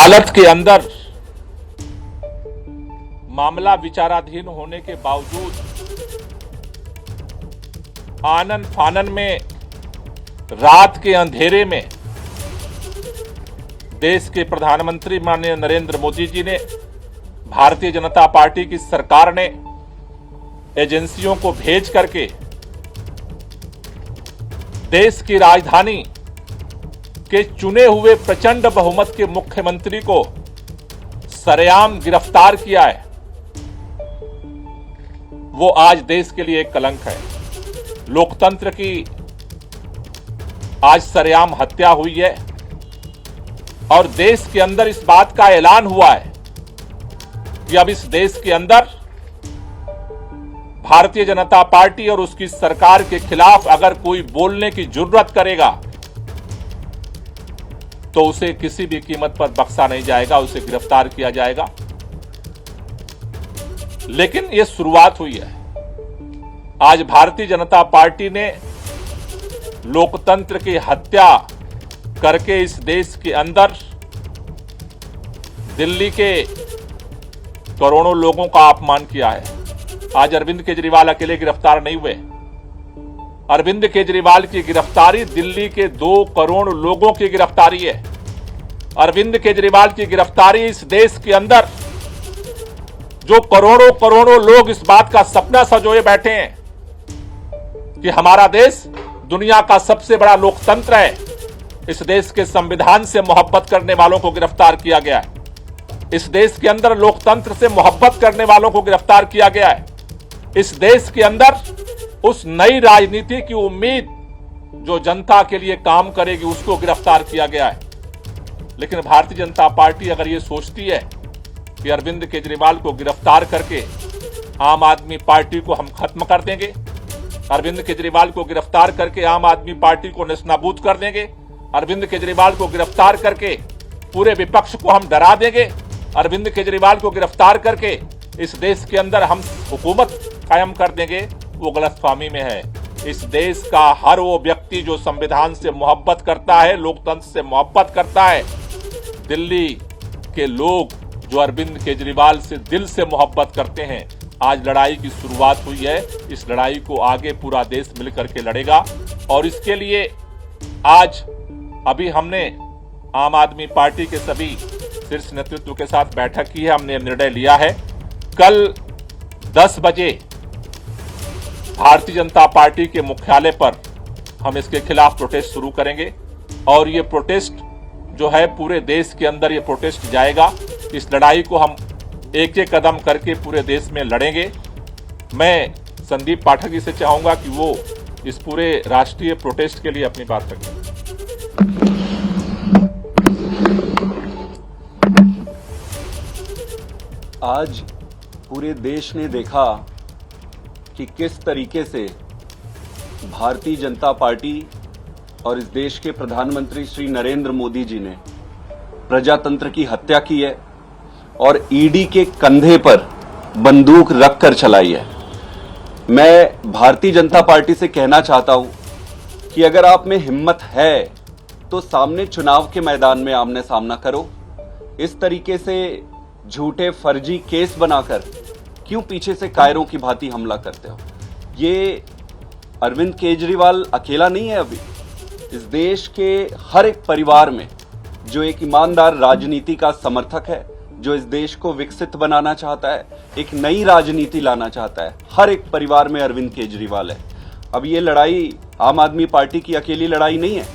अदालत के अंदर मामला विचाराधीन होने के बावजूद आनन फानन में रात के अंधेरे में देश के प्रधानमंत्री माननीय नरेंद्र मोदी जी ने, भारतीय जनता पार्टी की सरकार ने एजेंसियों को भेज करके देश की राजधानी के चुने हुए प्रचंड बहुमत के मुख्यमंत्री को सरेआम गिरफ्तार किया है, वो आज देश के लिए एक कलंक है। लोकतंत्र की आज सरेआम हत्या हुई है और देश के अंदर इस बात का ऐलान हुआ है कि अब इस देश के अंदर भारतीय जनता पार्टी और उसकी सरकार के खिलाफ अगर कोई बोलने की जुर्रत करेगा तो उसे किसी भी कीमत पर बख्शा नहीं जाएगा, उसे गिरफ्तार किया जाएगा। लेकिन यह शुरुआत हुई है। आज भारतीय जनता पार्टी ने लोकतंत्र की हत्या करके इस देश के अंदर दिल्ली के करोड़ों लोगों का अपमान किया है। आज अरविंद केजरीवाल अकेले गिरफ्तार नहीं हुए। अरविंद केजरीवाल की गिरफ्तारी दिल्ली के 2 करोड़ लोगों की गिरफ्तारी है। अरविंद केजरीवाल की गिरफ्तारी इस देश के अंदर जो करोड़ों करोड़ों लोग इस बात का सपना सजोए बैठे हैं कि हमारा देश दुनिया का सबसे बड़ा लोकतंत्र है, इस देश के संविधान से मोहब्बत करने वालों को गिरफ्तार किया गया है। इस देश के अंदर लोकतंत्र से मोहब्बत करने वालों को गिरफ्तार किया गया है। इस देश के अंदर उस नई राजनीति की उम्मीद जो जनता के लिए काम करेगी उसको गिरफ्तार किया गया है। लेकिन भारतीय जनता पार्टी अगर ये सोचती है कि अरविंद केजरीवाल को गिरफ्तार करके आम आदमी पार्टी को हम खत्म कर देंगे, अरविंद केजरीवाल को गिरफ्तार करके आम आदमी पार्टी को नेस्तनाबूद कर देंगे, अरविंद केजरीवाल को गिरफ्तार करके पूरे विपक्ष को हम डरा देंगे, अरविंद केजरीवाल को गिरफ्तार करके इस देश के अंदर हम हुकूमत कायम कर देंगे, वो गलतफहमी में है। इस देश का हर वो व्यक्ति जो संविधान से मोहब्बत करता है, लोकतंत्र से मोहब्बत करता है, दिल्ली के लोग जो अरविंद केजरीवाल से दिल से मोहब्बत करते हैं, आज लड़ाई की शुरुआत हुई है। इस लड़ाई को आगे पूरा देश मिलकर के लड़ेगा और इसके लिए आज अभी हमने आम आदमी पार्टी के सभी शीर्ष नेतृत्व के साथ बैठक की है। हमने निर्णय लिया है कल 10 बजे भारतीय जनता पार्टी के मुख्यालय पर हम इसके खिलाफ प्रोटेस्ट शुरू करेंगे और ये प्रोटेस्ट जो है पूरे देश के अंदर ये प्रोटेस्ट जाएगा। इस लड़ाई को हम एक एक कदम करके पूरे देश में लड़ेंगे। मैं संदीप पाठक जी से चाहूंगा कि वो इस पूरे राष्ट्रीय प्रोटेस्ट के लिए अपनी बात रखें। आज पूरे देश ने देखा कि किस तरीके से भारतीय जनता पार्टी और इस देश के प्रधानमंत्री श्री नरेंद्र मोदी जी ने प्रजातंत्र की हत्या की है और ईडी के कंधे पर बंदूक रखकर चलाई है। मैं भारतीय जनता पार्टी से कहना चाहता हूं कि अगर आप में हिम्मत है तो सामने चुनाव के मैदान में आमने सामना करो। इस तरीके से झूठे फर्जी केस बनाकर क्यों पीछे से कायरों की भांति हमला करते हो? ये अरविंद केजरीवाल अकेला नहीं है। अभी इस देश के हर एक परिवार में जो एक ईमानदार राजनीति का समर्थक है, जो इस देश को विकसित बनाना चाहता है, एक नई राजनीति लाना चाहता है, हर एक परिवार में अरविंद केजरीवाल है। अब ये लड़ाई आम आदमी पार्टी की अकेली लड़ाई नहीं है,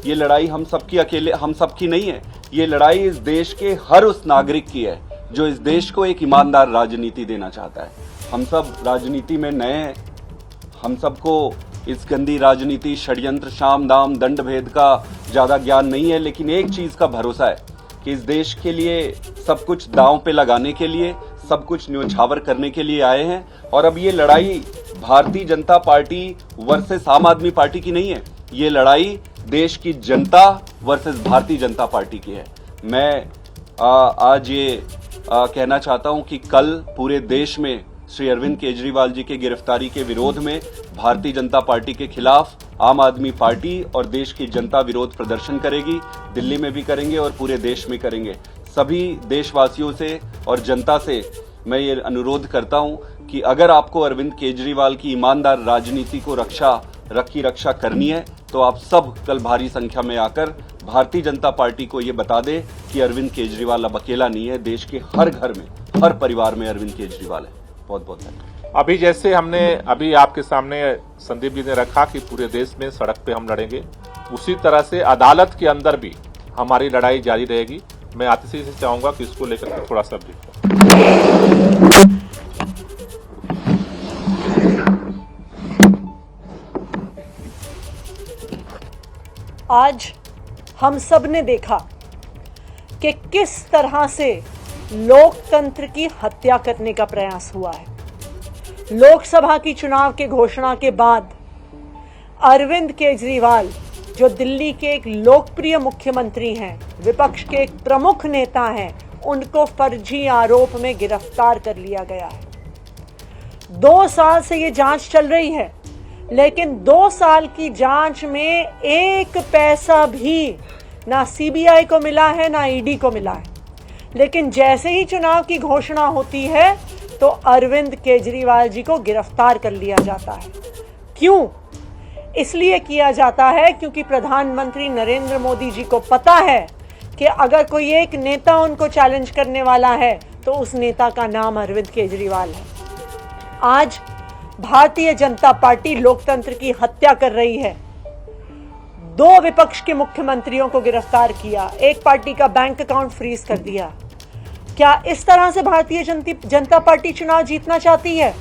ये लड़ाई हम सबकी नहीं है। ये लड़ाई इस देश के हर उस नागरिक की है जो इस देश को एक ईमानदार राजनीति देना चाहता है। हम सब राजनीति में नए हैं, हम सबको इस गंदी राजनीति, षड्यंत्र, शाम दाम, दंड भेद का ज्यादा ज्ञान नहीं है, लेकिन एक चीज का भरोसा है कि इस देश के लिए सब कुछ दांव पे लगाने के लिए, सब कुछ न्योछावर करने के लिए आए हैं। और अब ये लड़ाई भारतीय जनता पार्टी वर्सेस आम आदमी पार्टी की नहीं है, ये लड़ाई देश की जनता वर्सेस भारतीय जनता पार्टी की है। मैं आज ये कहना चाहता हूं कि कल पूरे देश में श्री अरविंद केजरीवाल जी के गिरफ्तारी के विरोध में भारतीय जनता पार्टी के खिलाफ आम आदमी पार्टी और देश की जनता विरोध प्रदर्शन करेगी। दिल्ली में भी करेंगे और पूरे देश में करेंगे। सभी देशवासियों से और जनता से मैं ये अनुरोध करता हूं कि अगर आपको अरविंद केजरीवाल की ईमानदार राजनीति को रक्षा करनी है तो आप सब कल भारी संख्या में आकर भारतीय जनता पार्टी को ये बता दें कि अरविंद केजरीवाल अब अकेला नहीं है। देश के हर घर में, हर परिवार में अरविंद केजरीवाल है। बहुत बहुत धन्यवाद। अभी जैसे हमने अभी आपके सामने संदीप जी ने रखा कि पूरे देश में सड़क पे हम लड़ेंगे, उसी तरह से अदालत के अंदर भी हमारी लड़ाई जारी रहेगी। मैं आतिशी से चाहूंगा कि इसको लेकर के थोड़ा सा आज हम सब ने देखा कि किस तरह से लोकतंत्र की हत्या करने का प्रयास हुआ है। लोकसभा की चुनाव के घोषणा के बाद अरविंद केजरीवाल, जो दिल्ली के एक लोकप्रिय मुख्यमंत्री हैं, विपक्ष के एक प्रमुख नेता हैं, उनको फर्जी आरोप में गिरफ्तार कर लिया गया है। 2 साल से ये जांच चल रही है, लेकिन 2 साल की जांच में एक पैसा भी ना सीबीआई को मिला है ना ईडी को मिला है। लेकिन जैसे ही चुनाव की घोषणा होती है तो अरविंद केजरीवाल जी को गिरफ्तार कर लिया जाता है। क्यों? इसलिए किया जाता है क्योंकि प्रधानमंत्री नरेंद्र मोदी जी को पता है कि अगर कोई एक नेता उनको चैलेंज करने वाला है तो उस नेता का नाम अरविंद केजरीवाल है। आज भारतीय जनता पार्टी लोकतंत्र की हत्या कर रही है। 2 विपक्ष के मुख्यमंत्रियों को गिरफ्तार किया, एक पार्टी का बैंक अकाउंट फ्रीज कर दिया। क्या इस तरह से भारतीय जनता पार्टी चुनाव जीतना चाहती है?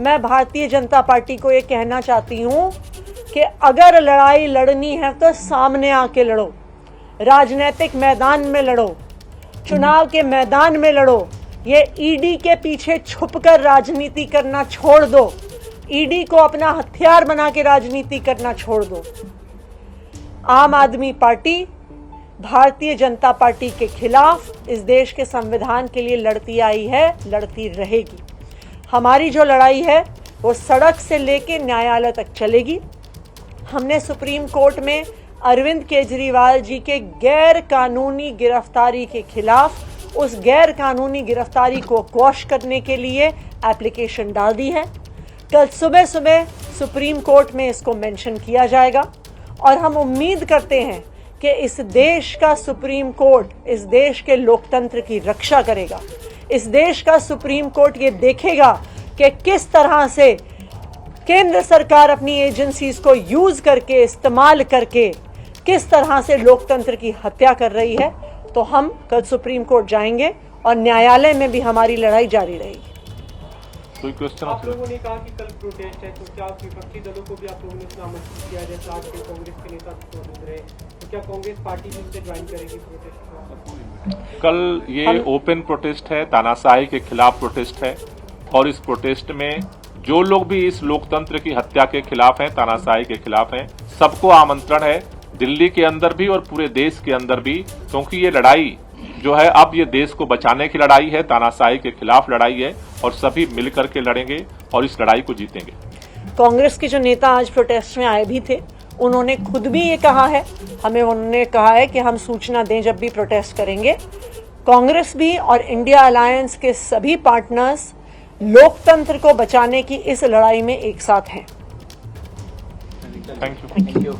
मैं भारतीय जनता पार्टी को यह कहना चाहती हूं कि अगर लड़ाई लड़नी है तो सामने आके लड़ो, राजनीतिक मैदान में लड़ो, चुनाव के मैदान में लड़ो। ये ईडी के पीछे छुपकर राजनीति करना छोड़ दो, ईडी को अपना हथियार बना के राजनीति करना छोड़ दो। आम आदमी पार्टी भारतीय जनता पार्टी के खिलाफ इस देश के संविधान के लिए लड़ती आई है, लड़ती रहेगी। हमारी जो लड़ाई है वो सड़क से लेके न्यायालय तक चलेगी। हमने सुप्रीम कोर्ट में अरविंद केजरीवाल जी के गैर कानूनी गिरफ्तारी के खिलाफ उस गैर कानूनी गिरफ्तारी को क्वॉश करने के लिए एप्लीकेशन डाल दी है। कल सुबह सुप्रीम कोर्ट में इसको मेंशन किया जाएगा और हम उम्मीद करते हैं कि इस देश का सुप्रीम कोर्ट इस देश के लोकतंत्र की रक्षा करेगा। इस देश का सुप्रीम कोर्ट ये देखेगा कि किस तरह से केंद्र सरकार अपनी एजेंसीज को यूज करके, इस्तेमाल करके किस तरह से लोकतंत्र की हत्या कर रही है। तो हम कल सुप्रीम कोर्ट जाएंगे और न्यायालय में भी हमारी लड़ाई जारी रहेगी। कोई क्वेश्चन? आप लोगों ने कहा कि कल प्रोटेस्ट है, तो क्या विपक्षी दलों को भी आप लोगों ने आमंत्रित किया? जैसे आज के कांग्रेस के नेता मौजूद रहे, तो क्या कांग्रेस पार्टी भी उनसे ज्वाइन करेगी प्रोटेस्ट? कल ये ओपन प्रोटेस्ट है, तानाशाही के खिलाफ प्रोटेस्ट है और इस प्रोटेस्ट में जो लोग भी इस लोकतंत्र की हत्या के खिलाफ हैं, तानाशाही के खिलाफ हैं, सबको आमंत्रण है, दिल्ली के अंदर भी और पूरे देश के अंदर भी, क्योंकि ये लड़ाई जो है अब ये देश को बचाने की लड़ाई है, तानाशाही के खिलाफ लड़ाई है और सभी मिलकर के लड़ेंगे और इस लड़ाई को जीतेंगे। कांग्रेस के जो नेता आज प्रोटेस्ट में आए भी थे, उन्होंने खुद भी ये कहा है, उन्होंने कहा है कि हम सूचना दें जब भी प्रोटेस्ट करेंगे। कांग्रेस भी और इंडिया अलायंस के सभी पार्टनर्स लोकतंत्र को बचाने की इस लड़ाई में एक साथ हैं। Thank you.